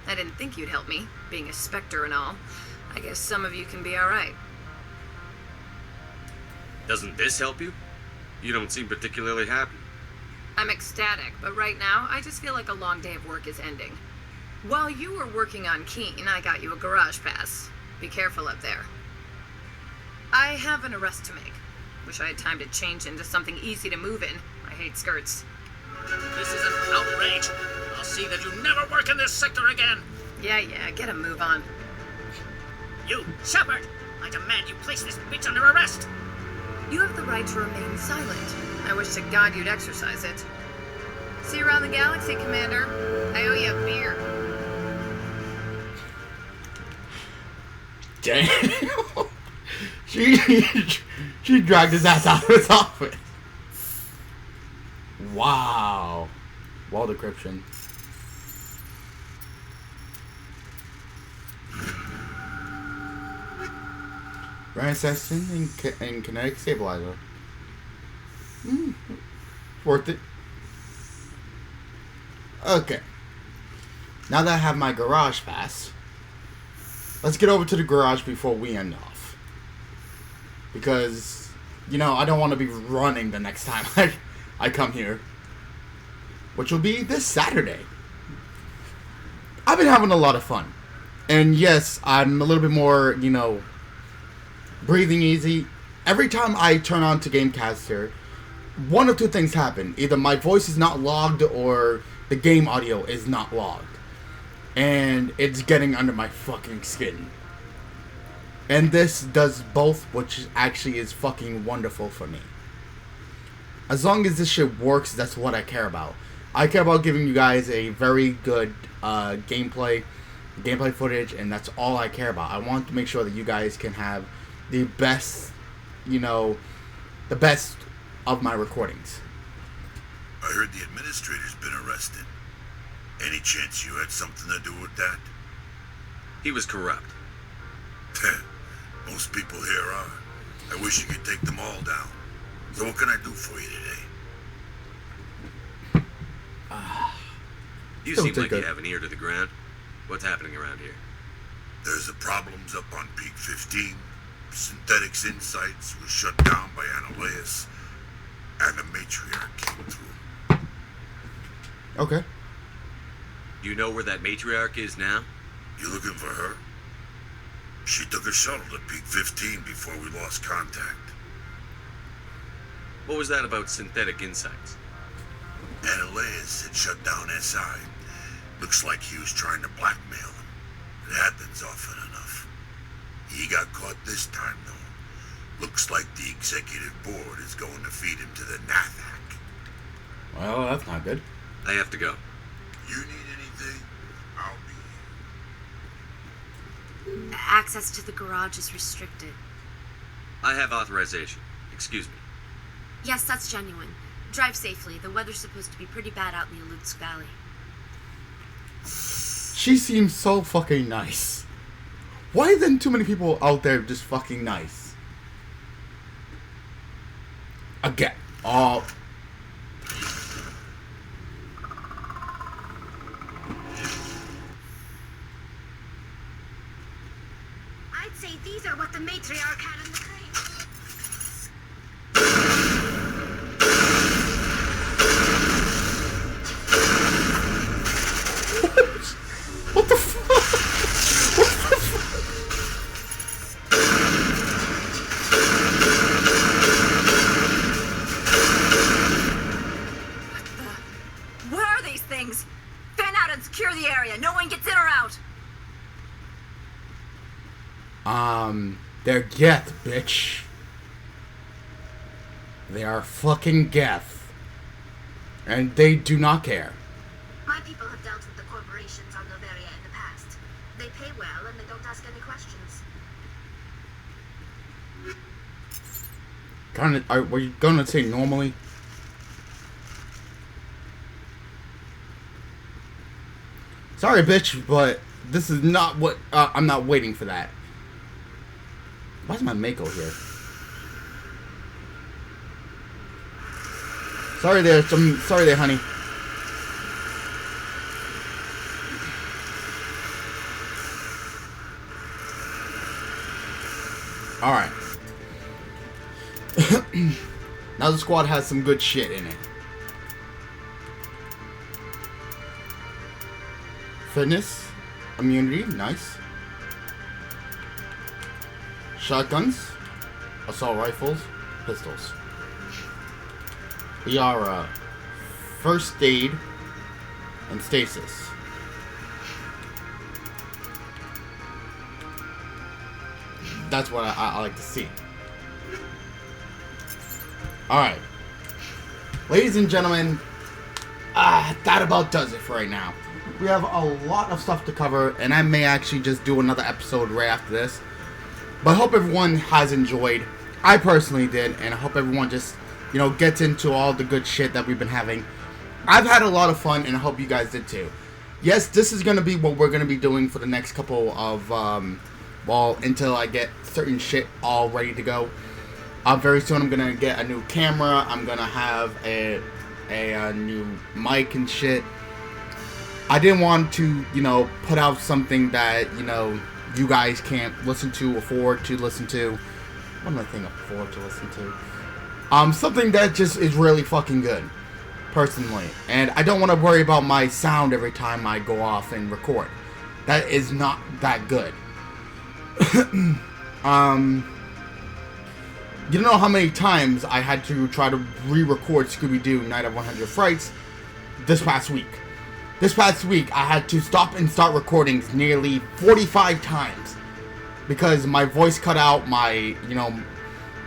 I didn't think you'd help me, being a Spectre and all. I guess some of you can be alright. Doesn't this help you? You don't seem particularly happy. I'm ecstatic, but right now, I just feel like a long day of work is ending. While you were working on Keene, I got you a garage pass. Be careful up there. I have an arrest to make. Wish I had time to change into something easy to move in. I hate skirts. This is an outrage. I'll see that you never work in this sector again. Yeah, get a move on. You, Shepard! I demand you place this bitch under arrest! You have the right to remain silent. I wish to God you'd exercise it. See you around the galaxy, Commander. I owe you a beer. Damn. She dragged his ass out of his office. Wow. Wall decryption. Grand assassin and kinetic stabilizer. Worth it. Okay. Now that I have my garage pass, let's get over to the garage before we end off. Because, you know, I don't want to be running the next time I come here. Which will be this Saturday. I've been having a lot of fun. And yes, I'm a little bit more, you know, breathing easy. Every time I turn on to Gamecaster, one of two things happen. Either my voice is not logged or the game audio is not logged. And it's getting under my fucking skin. And this does both, which actually is fucking wonderful for me. As long as this shit works, that's what I care about. I care about giving you guys a very good gameplay footage, and that's all I care about. I want to make sure that you guys can have the best, you know, the best of my recordings. I heard the administrator's been arrested. Any chance you had something to do with that? He was corrupt. Most people here are. I wish you could take them all down. So what can I do for you today? You seem like you have an ear to the ground. What's happening around here? There's the problems up on Peak 15. Synthetics Insights was shut down by Annaleus. And the matriarch came through. Okay. You know where that matriarch is now? You looking for her? She took a shuttle to Peak 15 before we lost contact. What was that about Synthetic Insights? Annaleus had shut down SI. Looks like he was trying to blackmail him. It happens often enough. He got caught this time, though. Looks like the executive board is going to feed him to the Nathak. Well, that's not good. I have to go. You need anything? I'll be here. Access to the garage is restricted. I have authorization. Excuse me. Yes, that's genuine. Drive safely. The weather's supposed to be pretty bad out in the Alutsk Valley. She seems so fucking nice. Why isn't too many people out there just fucking nice? Again. Oh. I'd say these are what the matriarch had in the crate. What the fuck? Where are these things? Fan out and secure the area. No one gets in or out. They're Geth, bitch. They are fucking Geth. And they do not care. My people have dealt with the corporations on Noveria in the past. They pay well and they don't ask any questions. Were you gonna say normally? Sorry, bitch, but this is not what... I'm not waiting for that. Why is my Mako here? Sorry there, honey. Alright. Now the squad has some good shit in it. Fitness. Immunity. Nice. Shotguns. Assault rifles. Pistols. We are, first aid and stasis. That's what I like to see. Alright. Ladies and gentlemen, that about does it for right now. We have a lot of stuff to cover, and I may actually just do another episode right after this. But I hope everyone has enjoyed. I personally did, and I hope everyone just, you know, gets into all the good shit that we've been having. I've had a lot of fun, and I hope you guys did too. Yes, this is going to be what we're going to be doing for the next couple of, well, until I get certain shit all ready to go. Very soon I'm going to get a new camera. I'm going to have a new mic and shit. I didn't want to, you know, put out something that, you know, you guys can't listen to, afford to listen to. What am I thinking? Afford to listen to? Something that just is really fucking good, personally. And I don't want to worry about my sound every time I go off and record. That is not that good. You don't know how many times I had to try to re-record Scooby-Doo Night of 100 Frights this past week. This past week, I had to stop and start recordings nearly 45 times. Because my voice cut out, my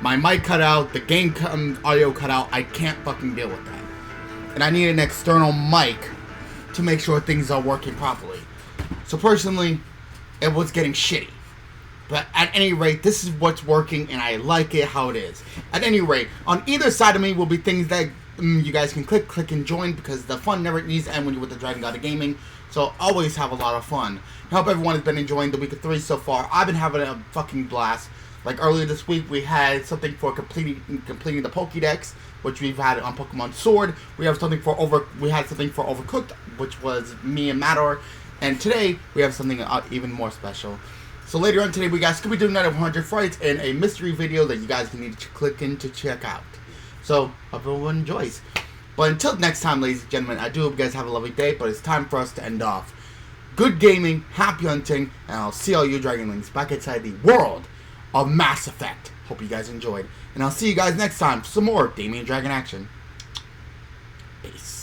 mic cut out, the game audio cut out. I can't fucking deal with that. And I need an external mic to make sure things are working properly. So personally, it was getting shitty. But at any rate, this is what's working, and I like it how it is. At any rate, on either side of me will be things that you guys can click and join, because the fun never needs to end when you're with the Dragon God of Gaming. So always have a lot of fun. I hope everyone has been enjoying the week of 3 so far. I've been having a fucking blast. Like earlier this week, we had something for completing the Pokédex, which we've had on Pokemon Sword. We had something for Overcooked, which was me and Matter. And today we have something even more special. So later on today, we got Scooby-Doo Night of 100 Frights and a mystery video that you guys can need to click in to check out. So, hope everyone enjoys. But until next time, ladies and gentlemen, I do hope you guys have a lovely day, but it's time for us to end off. Good gaming, happy hunting, and I'll see all you Dragonlings back inside the world of Mass Effect. Hope you guys enjoyed. And I'll see you guys next time for some more Damien Dragon action. Peace.